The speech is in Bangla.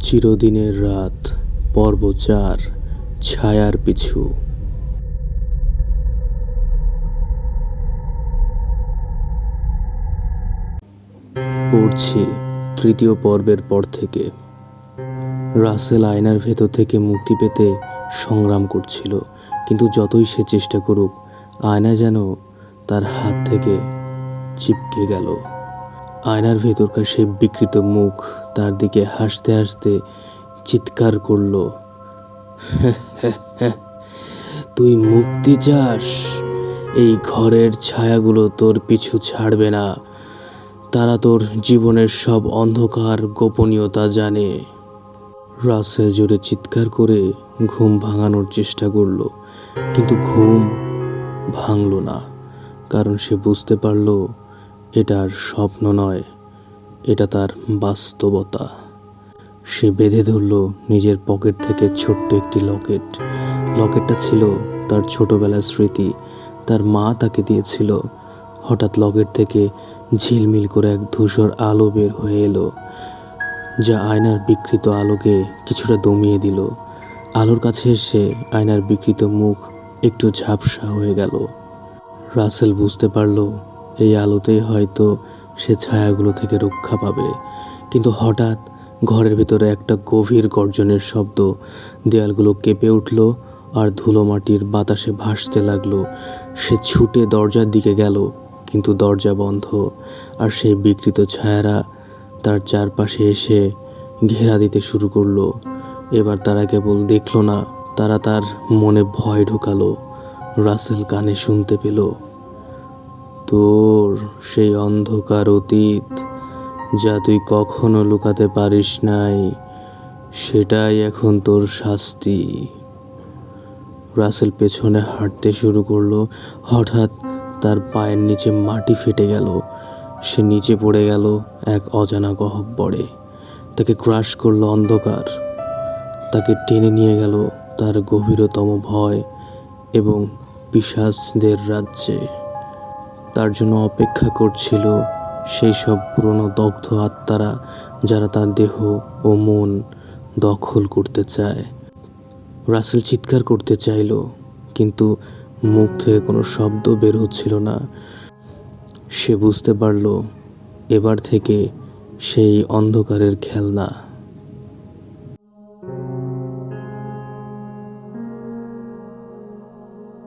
চিরদিনের রাত পর্ব ৪ ছায়ার পিছু। পড়ছি তৃতীয় পর্বের পর থেকে। রাসেল আয়নার ভেতর থেকে মুক্তি পেতে সংগ্রাম করছিল, কিন্তু যতই সে চেষ্টা করুক আয়না যেন তার হাত থেকে চিপকে গেল। আয়নার ভেতরকার সে বিকৃত মুখ তার দিকে হাসতে হাসতে চিৎকার করল, তুই মুক্তি চাস? এই ঘরের ছায়াগুলো তোর পিছু ছাড়বে না। তারা তোর জীবনের সব অন্ধকার গোপনীয়তা জানে। রাসেল জোরে চিৎকার করে ঘুম ভাঙানোর চেষ্টা করল, কিন্তু ঘুম ভাঙল না, কারণ সে বুঝতে পারল এটা আর স্বপ্ন নয়, এটা তার বাস্তবতা। সে বেঁধে ধরল নিজের পকেট থেকে ছোট্ট একটি লকেটটা ছিল তার ছোটবেলার স্মৃতি। তার মা তাকে দিয়েছিল। হঠাৎ লকেট থেকে ঝিলমিল করে এক ধূসর আলো বের হয়ে এলো, যা আয়নার বিকৃত আলোকে কিছুটা দমিয়ে দিল। আলোর কাছে এসে আয়নার বিকৃত মুখ একটু ঝাপসা হয়ে গেল। রাসেল বুঝতে পারল এই আলোতেই হয়তো সে ছায়াগুলো থেকে রক্ষা পাবে। কিন্তু হঠাৎ ঘরের ভেতরে একটা গভীর গর্জনের শব্দ। দেয়ালগুলো কেঁপে উঠল আর ধুলো মাটির বাতাসে ভাসতে লাগলো। সে ছুটে দরজার দিকে গেল, কিন্তু দরজা বন্ধ, আর সেই বিকৃত ছায়ারা তার চারপাশে এসে ঘেরা দিতে শুরু করলো। এবার তারা কেবল দেখলো না, তারা তার মনে ভয় ঢোকালো। রাসেল কানে শুনতে পেল, তোর সেই অন্ধকার অতীত যা তুই কখনো লুকাতে পারিস নাই, সেটাই এখন তোর শাস্তি। রাসেল পেছনে হাঁটতে শুরু করলো। হঠাৎ তার পায়ের নিচে মাটি ফেটে গেল। সে নিচে পড়ে গেল এক অজানা গহ্বরে। তাকে ক্রাশ করলো অন্ধকার, তাকে টেনে নিয়ে গেল তার গভীরতম ভয় এবং পিশাচদের রাজ্যে। তার জন্য অপেক্ষা করছিল সেই সব পুরনো দগ্ধ আত্মারা, যারা তার দেহ ও মন দখল করতে চায়। রাসেল চিৎকার করতে চাইল, কিন্তু মুখ থেকে কোনো শব্দ বের হচ্ছিল না। সে বুঝতে পারল এবার থেকে সেই অন্ধকারের খেলনা